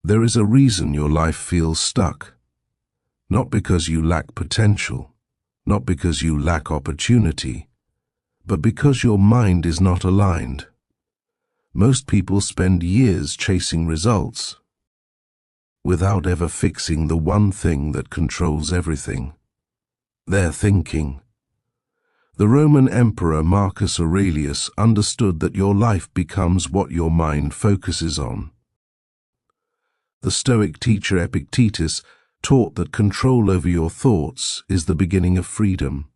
There is a reason your life feels stuck. Not because you lack potential, not because you lack opportunity, but because your mind is not aligned. Most people spend years chasing results without ever fixing the one thing that controls everything: their thinking. The Roman Emperor Marcus Aurelius understood that your life becomes what your mind focuses on. The Stoic teacher Epictetus taught that control over your thoughts is the beginning of freedom,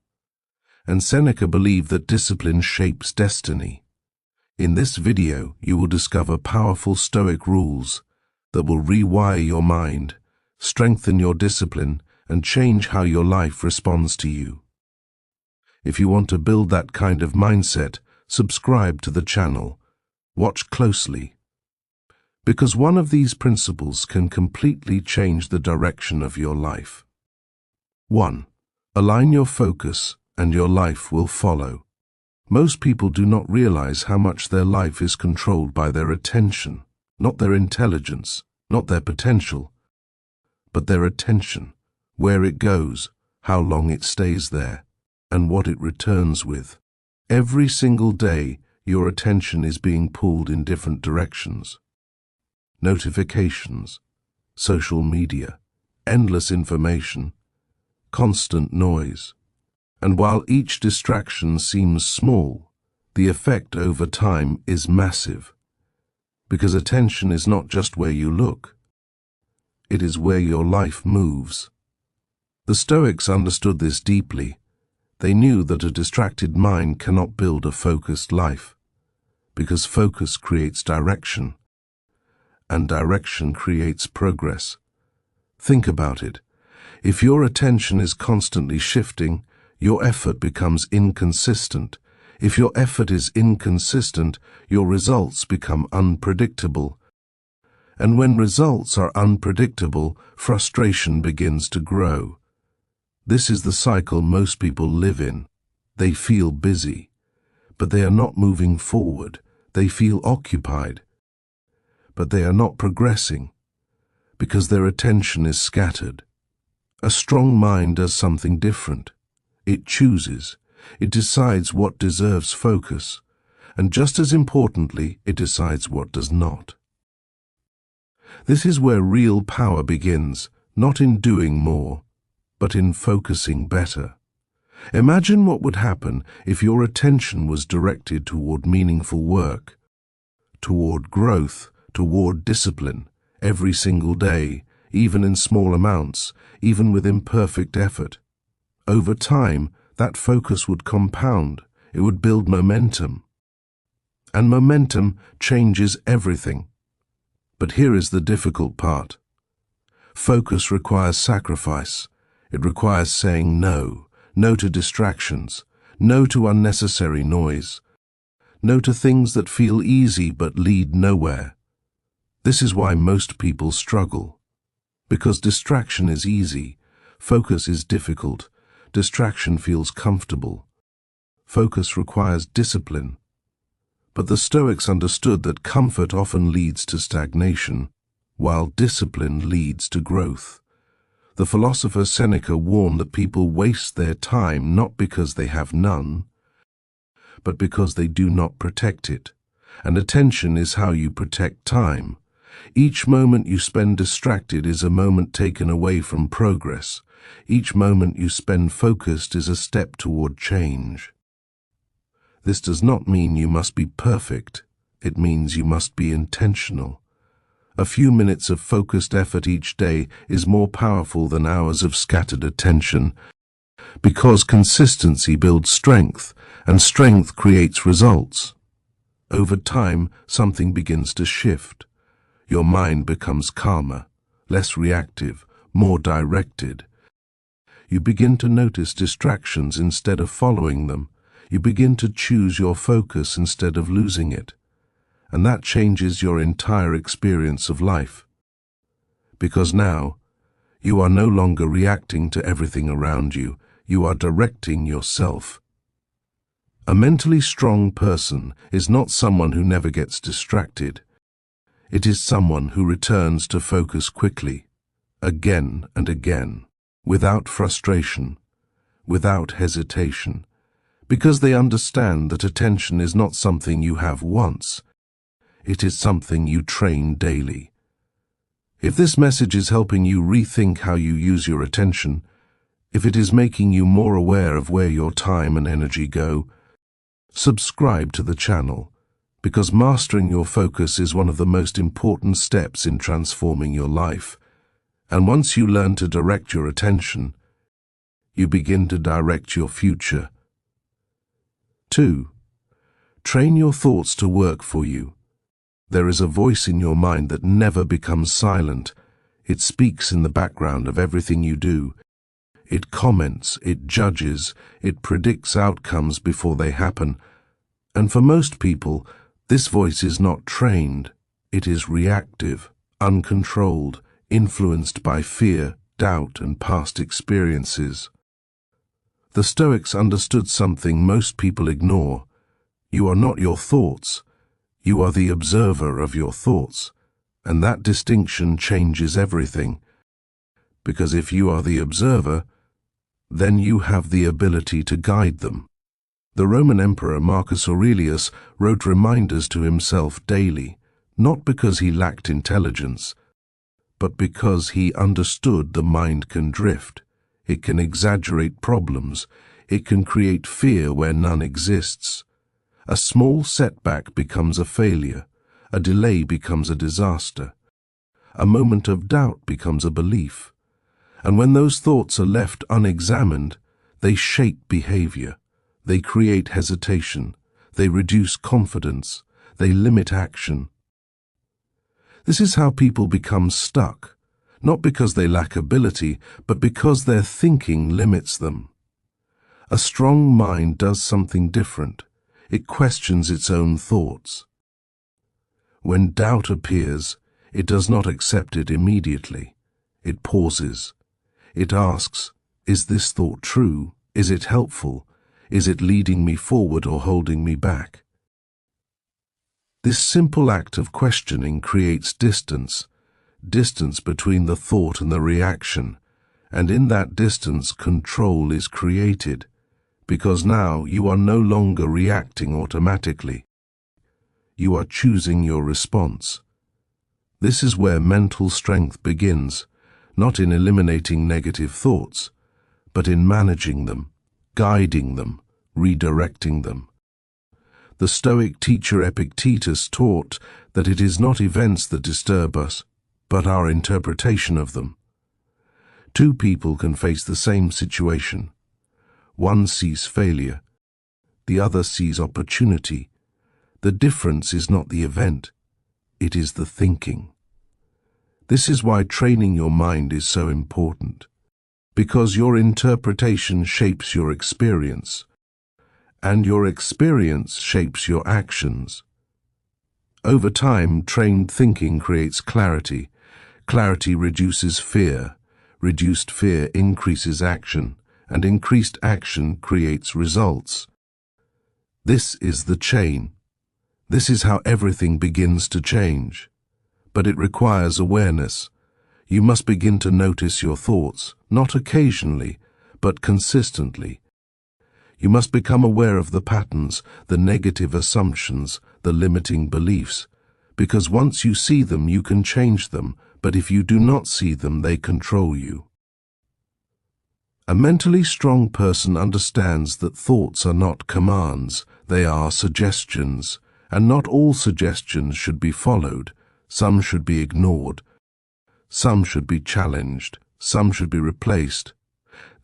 and Seneca believed that discipline shapes destiny. In this video, you will discover powerful Stoic rules that will rewire your mind, strengthen your discipline, and change how your life responds to you. If you want to build that kind of mindset, subscribe to the channel. Watch closely, because one of these principles can completely change the direction of your life. 1. Align your focus and your life will follow. Most people do not realize how much their life is controlled by their attention, not their intelligence, not their potential, but their attention, where it goes, how long it stays there, and what it returns with. Every single day, your attention is being pulled in different directions. Notifications, social media, endless information, constant noise. And while each distraction seems small, the effect over time is massive, because attention is not just where you look, it is where your life moves. The Stoics understood this deeply. They knew that a distracted mind cannot build a focused life, because focus creates direction, and direction creates progress. Think about it. If your attention is constantly shifting, your effort becomes inconsistent. If your effort is inconsistent, your results become unpredictable. And when results are unpredictable, frustration begins to grow. This is the cycle most people live in. They feel busy, but they are not moving forward. They feel occupied, but they are not progressing, because their attention is scattered. A strong mind does something different. It chooses. It decides what deserves focus, and just as importantly, it decides what does not. This is where real power begins, not in doing more, but in focusing better. Imagine what would happen if your attention was directed toward meaningful work, toward growth, toward discipline, every single day, even in small amounts, even with imperfect effort. Over time, that focus would compound. It would build momentum. And momentum changes everything. But here is the difficult part. Focus requires sacrifice. It requires saying no. No to distractions. No to unnecessary noise. No to things that feel easy but lead nowhere. This is why most people struggle. Because distraction is easy. Focus is difficult. Distraction feels comfortable. Focus requires discipline. But the Stoics understood that comfort often leads to stagnation, while discipline leads to growth. The philosopher Seneca warned that people waste their time not because they have none, but because they do not protect it. And attention is how you protect time. Each moment you spend distracted is a moment taken away from progress. Each moment you spend focused is a step toward change. This does not mean you must be perfect. It means you must be intentional. A few minutes of focused effort each day is more powerful than hours of scattered attention, because consistency builds strength, and strength creates results. Over time, something begins to shift. Your mind becomes calmer, less reactive, more directed. You begin to notice distractions instead of following them. You begin to choose your focus instead of losing it. And that changes your entire experience of life. Because now, you are no longer reacting to everything around you. You are directing yourself. A mentally strong person is not someone who never gets distracted. It is someone who returns to focus quickly, again and again, without frustration, without hesitation, because they understand that attention is not something you have once. It is something you train daily. If this message is helping you rethink how you use your attention, if it is making you more aware of where your time and energy go, subscribe to the channel, because mastering your focus is one of the most important steps in transforming your life. And once you learn to direct your attention, you begin to direct your future. 2. Train your thoughts to work for you. There is a voice in your mind that never becomes silent. It speaks in the background of everything you do. It comments, it judges, it predicts outcomes before they happen. And for most people, this voice is not trained. It is reactive, uncontrolled, influenced by fear, doubt, and past experiences. The Stoics understood something most people ignore. You are not your thoughts. You are the observer of your thoughts. And that distinction changes everything. Because if you are the observer, then you have the ability to guide them. The Roman Emperor Marcus Aurelius wrote reminders to himself daily, not because he lacked intelligence, but because he understood the mind can drift. It can exaggerate problems. It can create fear where none exists. A small setback becomes a failure. A delay becomes a disaster. A moment of doubt becomes a belief. And when those thoughts are left unexamined, they shape behavior. They create hesitation. They reduce confidence. They limit action. This is how people become stuck, not because they lack ability, but because their thinking limits them. A strong mind does something different. It questions its own thoughts. When doubt appears, it does not accept it immediately. It pauses. It asks, is this thought true? Is it helpful? Is it leading me forward or holding me back? This simple act of questioning creates distance between the thought and the reaction, and in that distance control is created, because now you are no longer reacting automatically. You are choosing your response. This is where mental strength begins, not in eliminating negative thoughts, but in managing them, guiding them, redirecting them. The Stoic teacher Epictetus taught that it is not events that disturb us, but our interpretation of them. Two people can face the same situation. One sees failure, the other sees opportunity. The difference is not the event, it is the thinking. This is why training your mind is so important, because your interpretation shapes your experience, and your experience shapes your actions. Over time, trained thinking creates clarity. Clarity reduces fear. Reduced fear increases action, and increased action creates results. This is the chain. This is how everything begins to change. But it requires awareness. You must begin to notice your thoughts, not occasionally, but consistently. You must become aware of the patterns, the negative assumptions, the limiting beliefs, because once you see them, you can change them, but if you do not see them, they control you. A mentally strong person understands that thoughts are not commands, they are suggestions, and not all suggestions should be followed. Some should be ignored. Some should be challenged. Some should be replaced.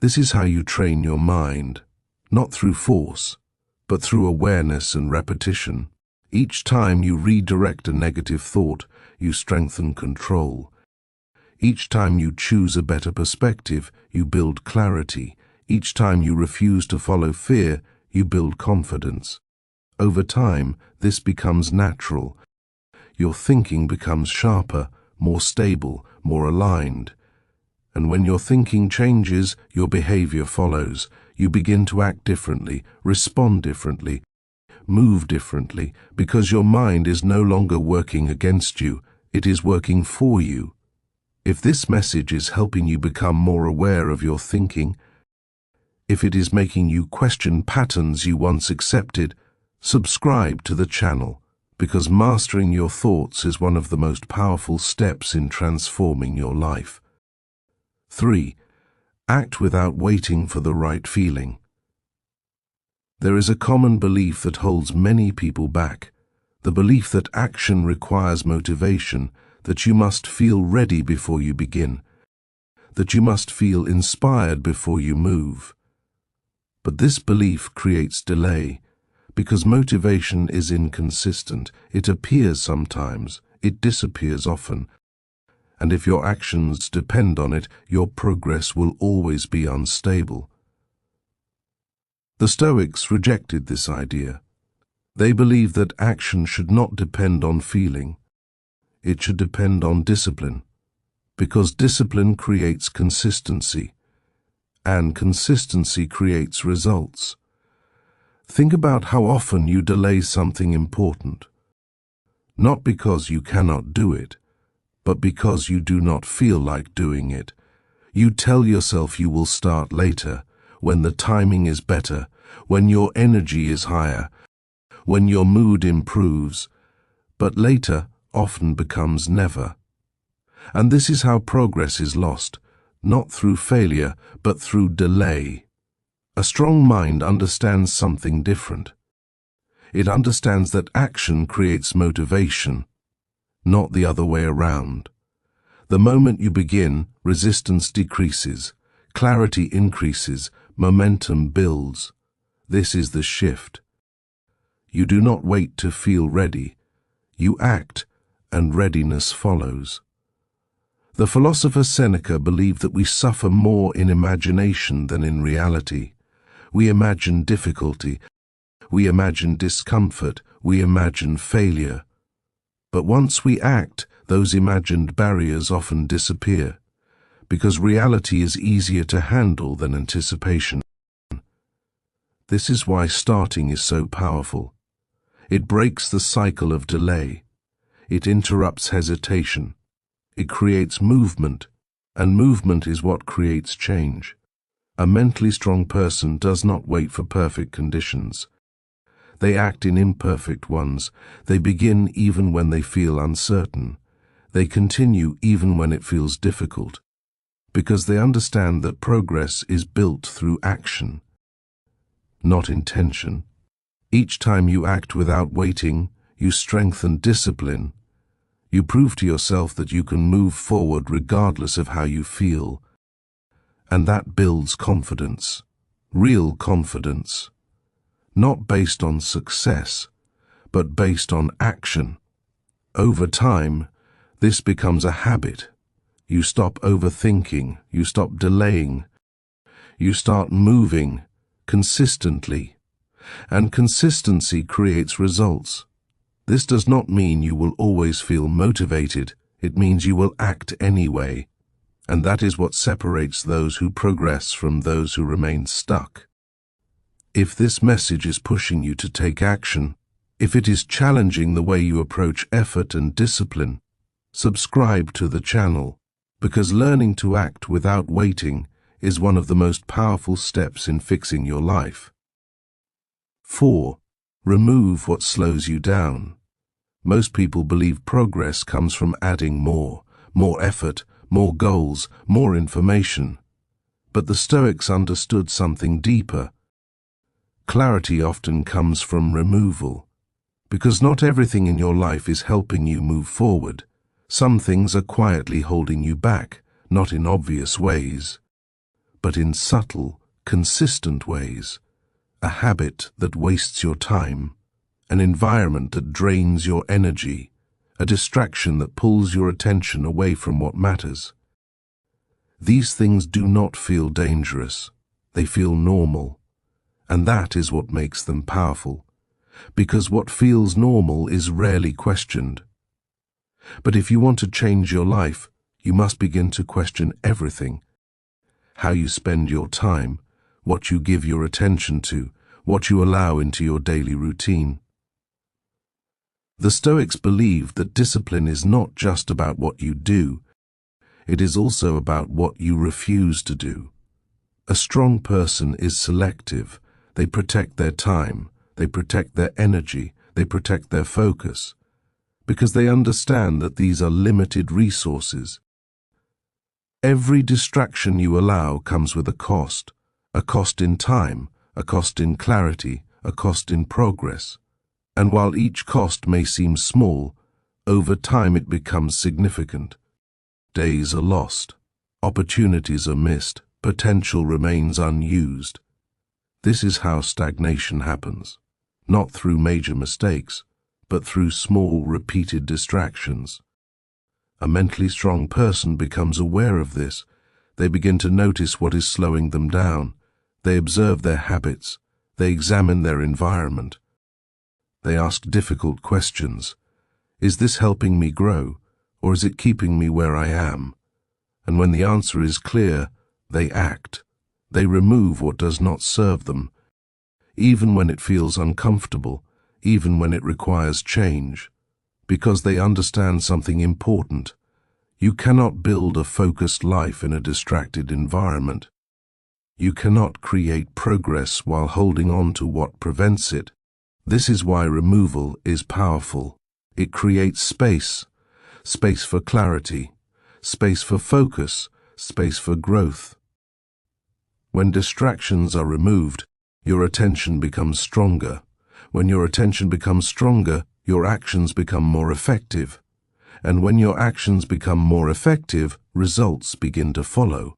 This is how you train your mind. Not through force, but through awareness and repetition. Each time you redirect a negative thought, you strengthen control. Each time you choose a better perspective, you build clarity. Each time you refuse to follow fear, you build confidence. Over time, this becomes natural. Your thinking becomes sharper, more stable, more aligned. And when your thinking changes, your behavior follows. You begin to act differently, respond differently, move differently, because your mind is no longer working against you, it is working for you. If this message is helping you become more aware of your thinking, if it is making you question patterns you once accepted, subscribe to the channel, because mastering your thoughts is one of the most powerful steps in transforming your life. 3. Act without waiting for the right feeling. There is a common belief that holds many people back, the belief that action requires motivation, that you must feel ready before you begin, that you must feel inspired before you move. But this belief creates delay, because motivation is inconsistent. It appears sometimes, it disappears often, and if your actions depend on it, your progress will always be unstable. The Stoics rejected this idea. They believed that action should not depend on feeling. It should depend on discipline, because discipline creates consistency, and consistency creates results. Think about how often you delay something important, not because you cannot do it, but because you do not feel like doing it. You tell yourself you will start later, when the timing is better, when your energy is higher, when your mood improves, but later often becomes never. And this is how progress is lost, not through failure, but through delay. A strong mind understands something different. It understands that action creates motivation, not the other way around. The moment you begin, resistance decreases, clarity increases, momentum builds. This is the shift. You do not wait to feel ready. You act, and readiness follows. The philosopher Seneca believed that we suffer more in imagination than in reality. We imagine difficulty, we imagine discomfort, we imagine failure. But once we act, those imagined barriers often disappear, because reality is easier to handle than anticipation. This is why starting is so powerful. It breaks the cycle of delay. It interrupts hesitation. It creates movement, and movement is what creates change. A mentally strong person does not wait for perfect conditions. They act in imperfect ones. They begin even when they feel uncertain. They continue even when it feels difficult, because they understand that progress is built through action, not intention. Each time you act without waiting, you strengthen discipline. You prove to yourself that you can move forward regardless of how you feel. And that builds confidence, real confidence, not based on success, but based on action. Over time, this becomes a habit. You stop overthinking, you stop delaying, you start moving consistently, and consistency creates results. This does not mean you will always feel motivated. It means you will act anyway. And that is what separates those who progress from those who remain stuck. If this message is pushing you to take action, if it is challenging the way you approach effort and discipline, subscribe to the channel, because learning to act without waiting is one of the most powerful steps in fixing your life. 4. Remove what slows you down. Most people believe progress comes from adding more effort, more goals, more information. But the Stoics understood something deeper. Clarity often comes from removal, because not everything in your life is helping you move forward. Some things are quietly holding you back, not in obvious ways, but in subtle, consistent ways. A habit that wastes your time, an environment that drains your energy, a distraction that pulls your attention away from what matters. These things do not feel dangerous. They feel normal. And that is what makes them powerful, because what feels normal is rarely questioned. But if you want to change your life, you must begin to question everything. How you spend your time, what you give your attention to, what you allow into your daily routine. The Stoics believed that discipline is not just about what you do, it is also about what you refuse to do. A strong person is selective. They protect their time, they protect their energy, they protect their focus, because they understand that these are limited resources. Every distraction you allow comes with a cost in time, a cost in clarity, a cost in progress. And while each cost may seem small, over time it becomes significant. Days are lost, opportunities are missed, potential remains unused. This is how stagnation happens, not through major mistakes, but through small, repeated distractions. A mentally strong person becomes aware of this. They begin to notice what is slowing them down. They observe their habits. They examine their environment. They ask difficult questions. Is this helping me grow, or is it keeping me where I am? And when the answer is clear, they act. They remove what does not serve them, even when it feels uncomfortable, even when it requires change, because they understand something important. You cannot build a focused life in a distracted environment. You cannot create progress while holding on to what prevents it. This is why removal is powerful. It creates space for clarity, space for focus, space for growth. When distractions are removed, your attention becomes stronger. When your attention becomes stronger, your actions become more effective. And when your actions become more effective, results begin to follow.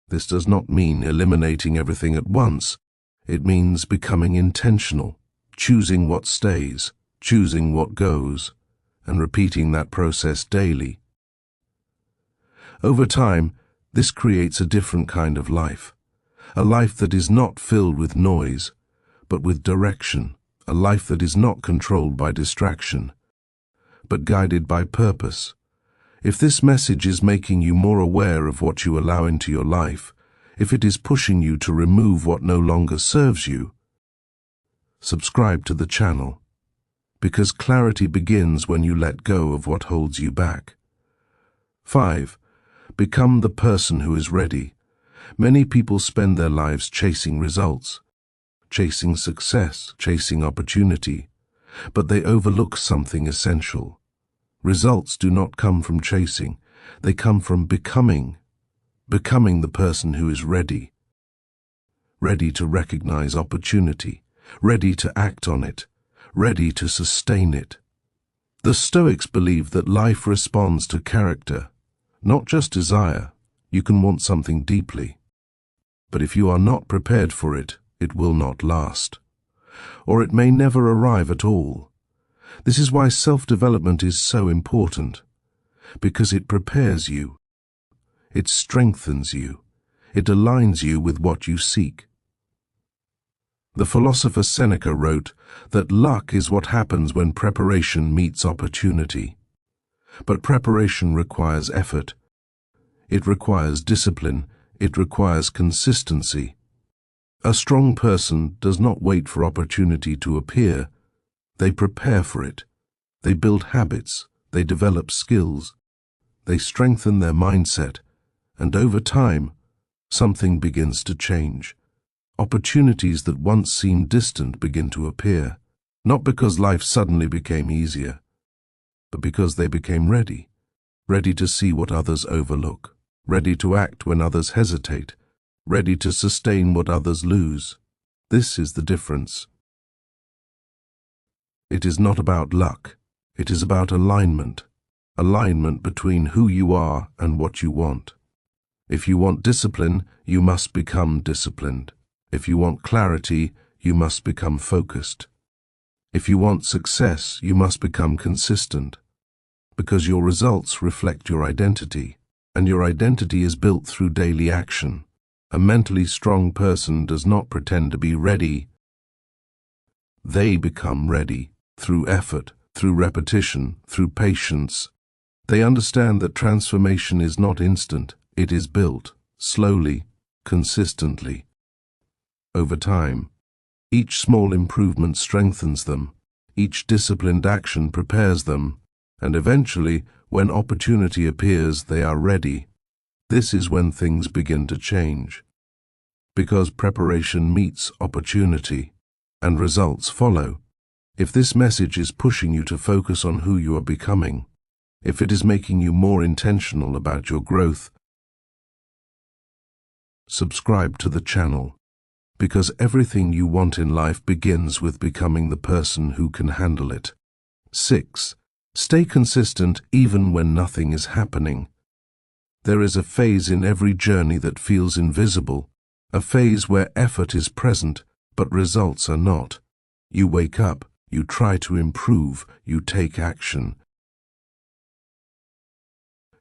This does not mean eliminating everything at once. It means becoming intentional, choosing what stays, choosing what goes, and repeating that process daily. Over time, this creates a different kind of life. A life that is not filled with noise, but with direction. A life that is not controlled by distraction, but guided by purpose. If this message is making you more aware of what you allow into your life, if it is pushing you to remove what no longer serves you, subscribe to the channel, because clarity begins when you let go of what holds you back. 5. Become the person who is ready. Many people spend their lives chasing results, chasing success, chasing opportunity, but they overlook something essential. Results do not come from chasing, they come from becoming the person who is ready. Ready to recognize opportunity, ready to act on it, ready to sustain it. The Stoics believe that life responds to character, not just desire. You can want something deeply, but if you are not prepared for it, it will not last, or it may never arrive at all. This is why self-development is so important, because it prepares you, it strengthens you, it aligns you with what you seek. The philosopher Seneca wrote that luck is what happens when preparation meets opportunity. But preparation requires effort. It requires discipline. It requires consistency. A strong person does not wait for opportunity to appear. They prepare for it. They build habits. They develop skills. They strengthen their mindset. And over time, something begins to change. Opportunities that once seemed distant begin to appear, not because life suddenly became easier, but because they became ready. Ready to see what others overlook. Ready to act when others hesitate. Ready to sustain what others lose. This is the difference. It is not about luck. It is about alignment. Alignment between who you are and what you want. If you want discipline, you must become disciplined. If you want clarity, you must become focused. If you want success, you must become consistent. Because your results reflect your identity, and your identity is built through daily action. A mentally strong person does not pretend to be ready. They become ready through effort, through repetition, through patience. They understand that transformation is not instant. It is built, slowly, consistently. Over time, each small improvement strengthens them. Each disciplined action prepares them, and eventually, when opportunity appears, they are ready. This is when things begin to change. Because preparation meets opportunity, and results follow. If this message is pushing you to focus on who you are becoming, if it is making you more intentional about your growth, subscribe to the channel, because everything you want in life begins with becoming the person who can handle it. 6. Stay consistent even when nothing is happening. There is a phase in every journey that feels invisible, a phase where effort is present, but results are not. You wake up, you try to improve, you take action.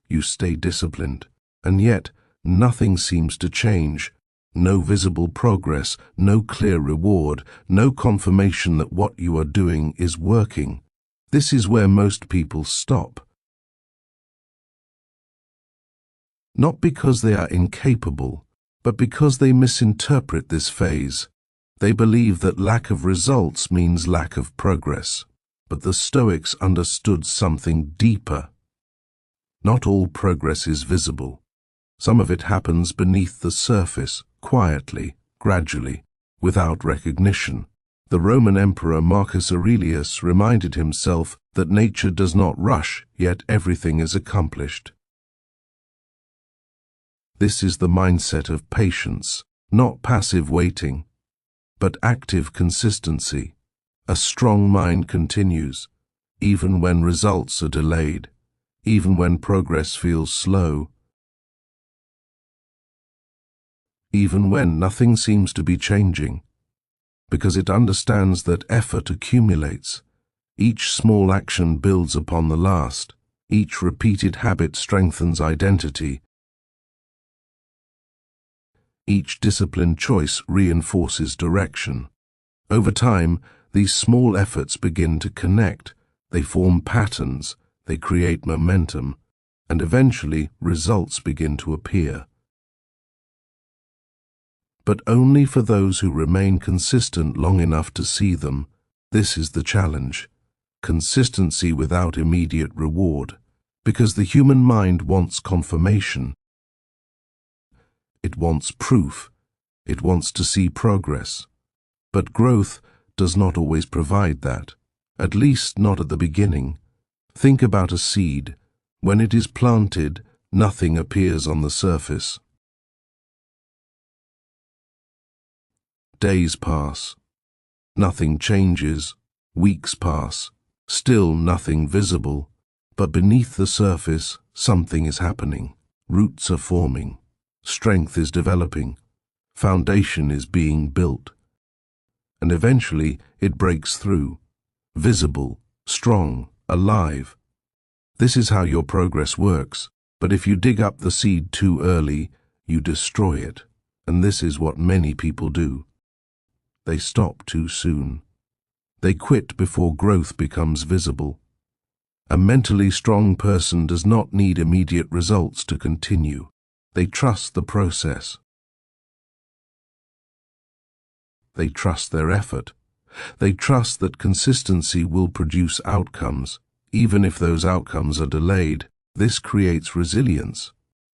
You stay disciplined, and yet nothing seems to change. No visible progress, no clear reward, no confirmation that what you are doing is working. This is where most people stop. Not because they are incapable, but because they misinterpret this phase. They believe that lack of results means lack of progress. But the Stoics understood something deeper. Not all progress is visible. Some of it happens beneath the surface, quietly, gradually, without recognition. The Roman Emperor Marcus Aurelius reminded himself that nature does not rush, yet everything is accomplished. This is the mindset of patience, not passive waiting, but active consistency. A strong mind continues, even when results are delayed, even when progress feels slow, even when nothing seems to be changing, because it understands that effort accumulates. Each small action builds upon the last. Each repeated habit strengthens identity. Each disciplined choice reinforces direction. Over time, these small efforts begin to connect. They form patterns, they create momentum, and eventually results begin to appear. But only for those who remain consistent long enough to see them. This is the challenge. Consistency without immediate reward, because the human mind wants confirmation. It wants proof. It wants to see progress. But growth does not always provide that, at least not at the beginning. Think about a seed. When it is planted, nothing appears on the surface. Days pass. Nothing changes. Weeks pass. Still nothing visible. But beneath the surface, something is happening. Roots are forming. Strength is developing. Foundation is being built. And eventually it breaks through. Visible, strong, alive. This is how your progress works. But if you dig up the seed too early, you destroy it. And this is what many people do. They stop too soon. They quit before growth becomes visible. A mentally strong person does not need immediate results to continue. They trust the process. They trust their effort. They trust that consistency will produce outcomes, even if those outcomes are delayed. This creates resilience,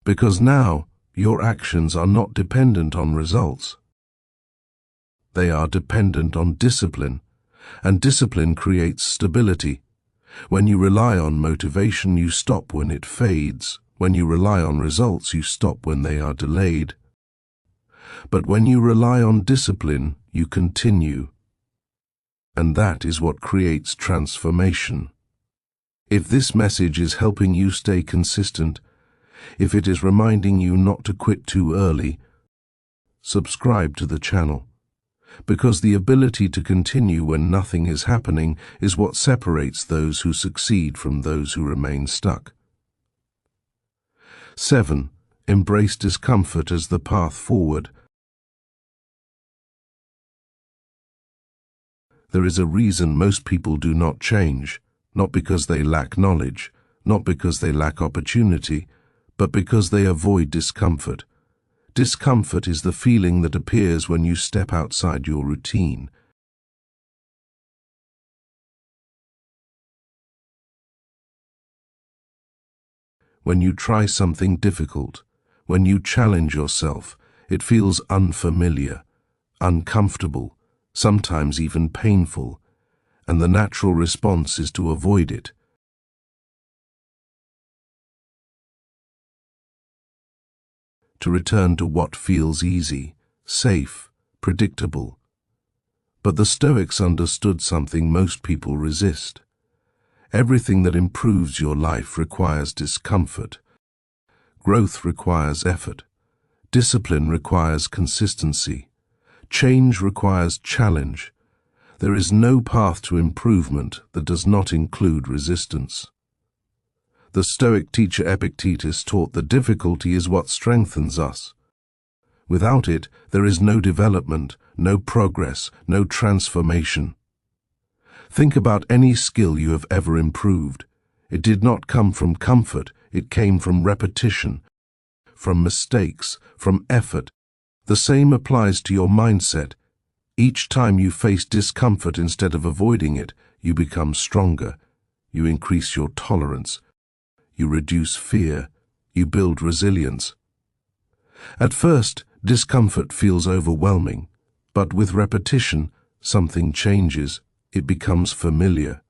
because now your actions are not dependent on results. They are dependent on discipline, and discipline creates stability. When you rely on motivation, you stop when it fades. When you rely on results, you stop when they are delayed. But when you rely on discipline, you continue. And that is what creates transformation. If this message is helping you stay consistent, if it is reminding you not to quit too early, subscribe to the channel. Because the ability to continue when nothing is happening is what separates those who succeed from those who remain stuck. 7. Embrace discomfort as the path forward. There is a reason most people do not change, not because they lack knowledge, not because they lack opportunity, but because they avoid discomfort. Discomfort is the feeling that appears when you step outside your routine. When you try something difficult, when you challenge yourself, it feels unfamiliar, uncomfortable, sometimes even painful, and the natural response is to avoid it. To return to what feels easy, safe, predictable. But the Stoics understood something most people resist. Everything that improves your life requires discomfort. Growth requires effort. Discipline requires consistency. Change requires challenge. There is no path to improvement that does not include resistance. The Stoic teacher Epictetus taught that difficulty is what strengthens us. Without it, there is no development, no progress, no transformation. Think about any skill you have ever improved. It did not come from comfort, it came from repetition, from mistakes, from effort. The same applies to your mindset. Each time you face discomfort instead of avoiding it, you become stronger. You increase your tolerance. You reduce fear. You build resilience. At first, discomfort feels overwhelming, but with repetition, something changes. It becomes familiar.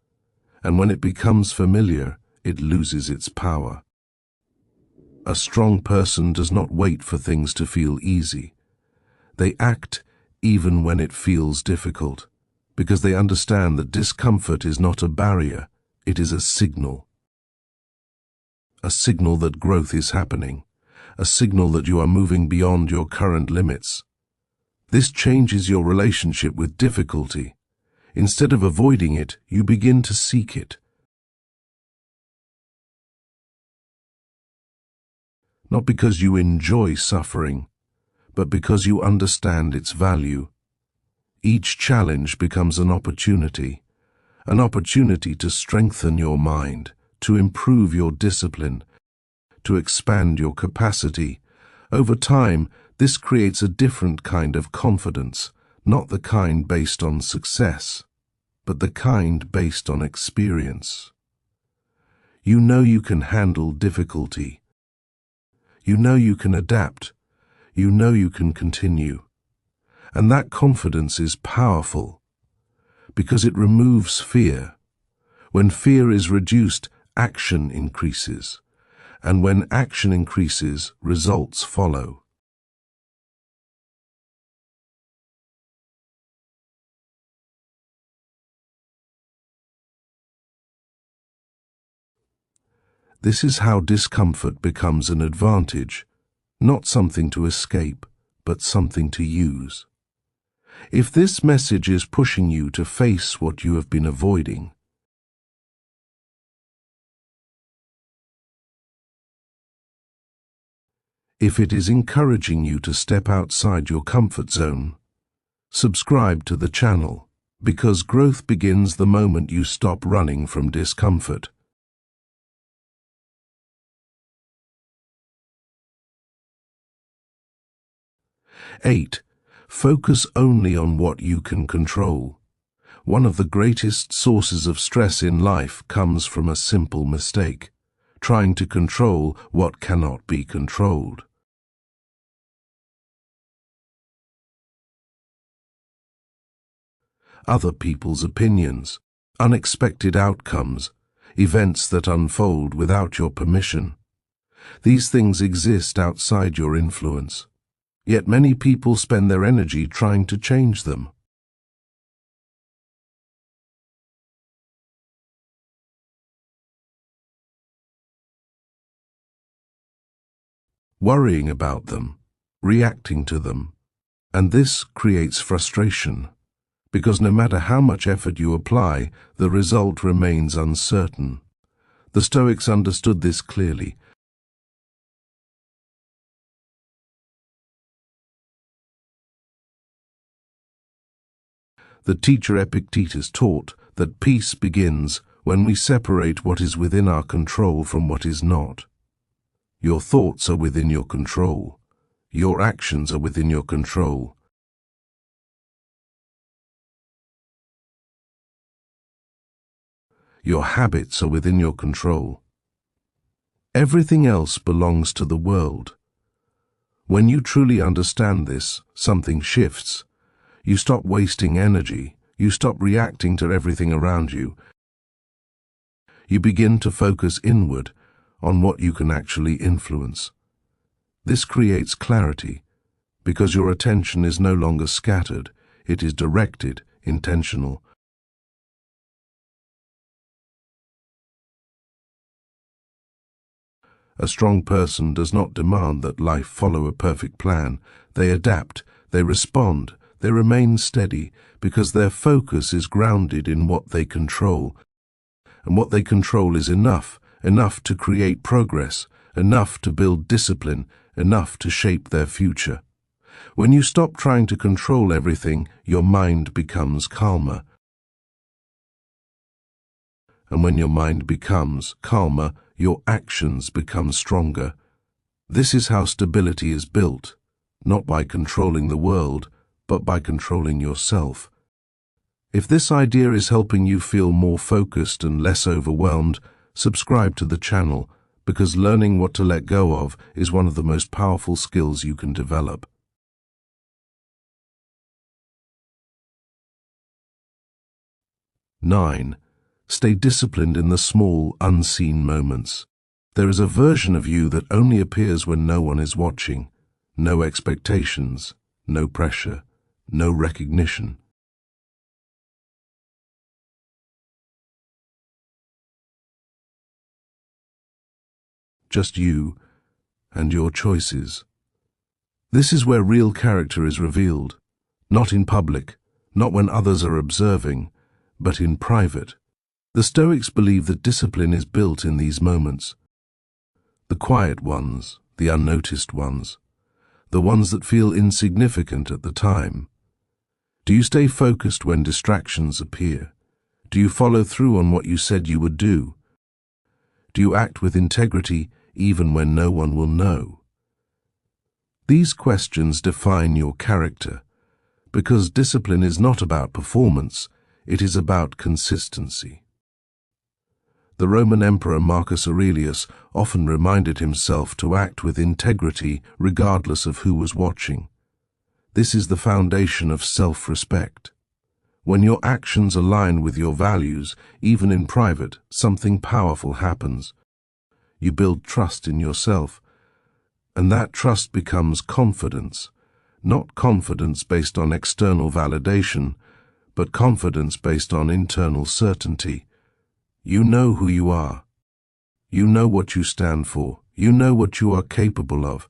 And when it becomes familiar, it loses its power. A strong person does not wait for things to feel easy. They act even when it feels difficult, because they understand that discomfort is not a barrier, it is a signal. A signal that growth is happening, a signal that you are moving beyond your current limits. This changes your relationship with difficulty. Instead of avoiding it, you begin to seek it. Not because you enjoy suffering, but because you understand its value. Each challenge becomes an opportunity to strengthen your mind, to improve your discipline, to expand your capacity. Over time, this creates a different kind of confidence, not the kind based on success, but the kind based on experience. You know you can handle difficulty. You know you can adapt. You know you can continue. And that confidence is powerful because it removes fear. When fear is reduced, action increases. And when action increases, results follow. This is how discomfort becomes an advantage, not something to escape, but something to use. If this message is pushing you to face what you have been avoiding, if it is encouraging you to step outside your comfort zone, subscribe to the channel, because growth begins the moment you stop running from discomfort. Eight, focus only on what you can control. One of the greatest sources of stress in life comes from a simple mistake, trying to control what cannot be controlled. Other people's opinions, unexpected outcomes, events that unfold without your permission. These things exist outside your influence, yet many people spend their energy trying to change them. Worrying about them, reacting to them, and this creates frustration, because no matter how much effort you apply, the result remains uncertain. The Stoics understood this clearly. The teacher Epictetus taught that peace begins when we separate what is within our control from what is not. Your thoughts are within your control. Your actions are within your control. Your habits are within your control. Everything else belongs to the world. When you truly understand this, something shifts. You stop wasting energy. You stop reacting to everything around you. You begin to focus inward on what you can actually influence. This creates clarity, because your attention is no longer scattered, it is directed, intentional. A strong person does not demand that life follow a perfect plan. They adapt, they respond, they remain steady, because their focus is grounded in what they control. And what they control is enough to create progress, enough to build discipline, enough to shape their future. When you stop trying to control everything, your mind becomes calmer. And when your mind becomes calmer, your actions become stronger. This is how stability is built, not by controlling the world, but by controlling yourself. If this idea is helping you feel more focused and less overwhelmed, subscribe to the channel, because learning what to let go of is one of the most powerful skills you can develop. 9. Stay disciplined in the small, unseen moments. There is a version of you that only appears when no one is watching. No expectations, no pressure, no recognition. Just you and your choices. This is where real character is revealed, not in public, not when others are observing, but in private. The Stoics believe that discipline is built in these moments. The quiet ones, the unnoticed ones, the ones that feel insignificant at the time. Do you stay focused when distractions appear? Do you follow through on what you said you would do? Do you act with integrity even when no one will know? These questions define your character, because discipline is not about performance, it is about consistency. The Roman Emperor Marcus Aurelius often reminded himself to act with integrity regardless of who was watching. This is the foundation of self-respect. When your actions align with your values, even in private, something powerful happens. You build trust in yourself, and that trust becomes confidence, not confidence based on external validation, but confidence based on internal certainty. You know who you are. You know what you stand for. You know what you are capable of,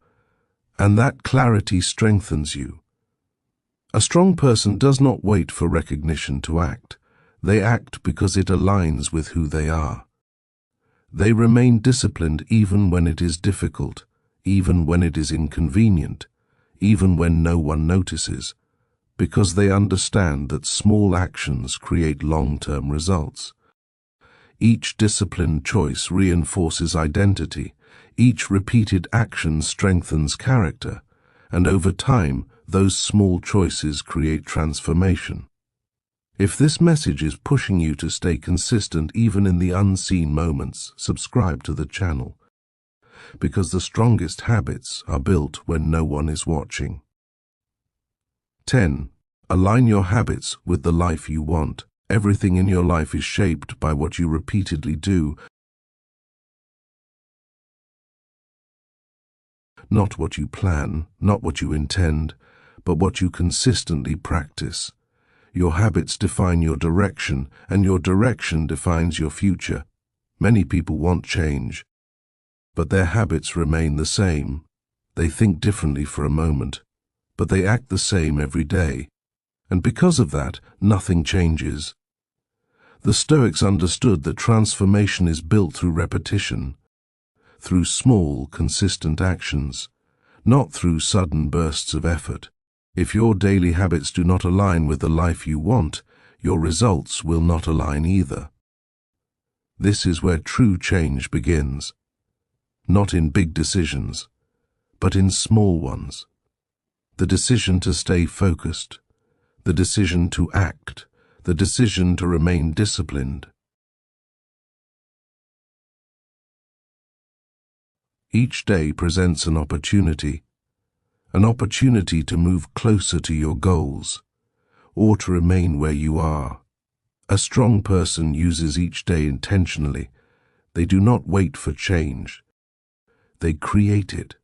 and that clarity strengthens you. A strong person does not wait for recognition to act. They act because it aligns with who they are. They remain disciplined even when it is difficult, even when it is inconvenient, even when no one notices, because they understand that small actions create long-term results. Each disciplined choice reinforces identity. Each repeated action strengthens character, and over time, those small choices create transformation. If this message is pushing you to stay consistent even in the unseen moments, subscribe to the channel, because the strongest habits are built when no one is watching. 10. Align your habits with the life you want. Everything in your life is shaped by what you repeatedly do, not what you plan, not what you intend, but what you consistently practice. Your habits define your direction, and your direction defines your future. Many people want change, but their habits remain the same. They think differently for a moment, but they act the same every day. And because of that, nothing changes. The Stoics understood that transformation is built through repetition, through small, consistent actions, not through sudden bursts of effort. If your daily habits do not align with the life you want, your results will not align either. This is where true change begins, not in big decisions, but in small ones. The decision to stay focused, the decision to act, the decision to remain disciplined. Each day presents an opportunity to move closer to your goals, or to remain where you are. A strong person uses each day intentionally. They do not wait for change. They create it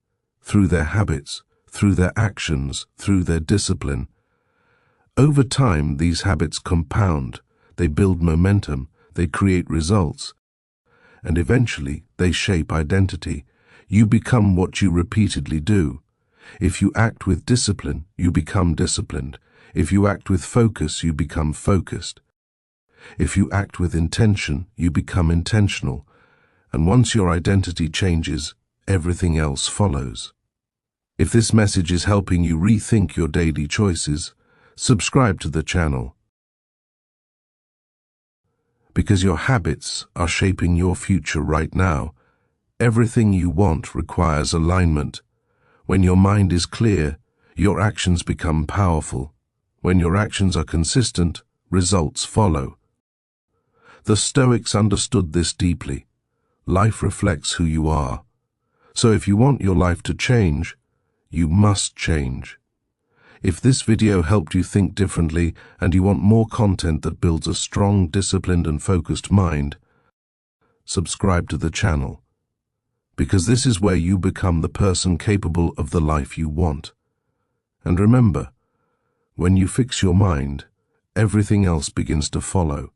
through their habits, through their actions, through their discipline. Over time, these habits compound. They build momentum, they create results, and eventually they shape identity. You become what you repeatedly do. If you act with discipline, you become disciplined. If you act with focus, you become focused. If you act with intention, you become intentional. And once your identity changes, everything else follows. If this message is helping you rethink your daily choices, subscribe to the channel. Because your habits are shaping your future right now. Everything you want requires alignment. When your mind is clear, your actions become powerful. When your actions are consistent, results follow. The Stoics understood this deeply. Life reflects who you are. So if you want your life to change, you must change. If this video helped you think differently and you want more content that builds a strong, disciplined and focused mind, subscribe to the channel. Because this is where you become the person capable of the life you want. And remember, when you fix your mind, everything else begins to follow.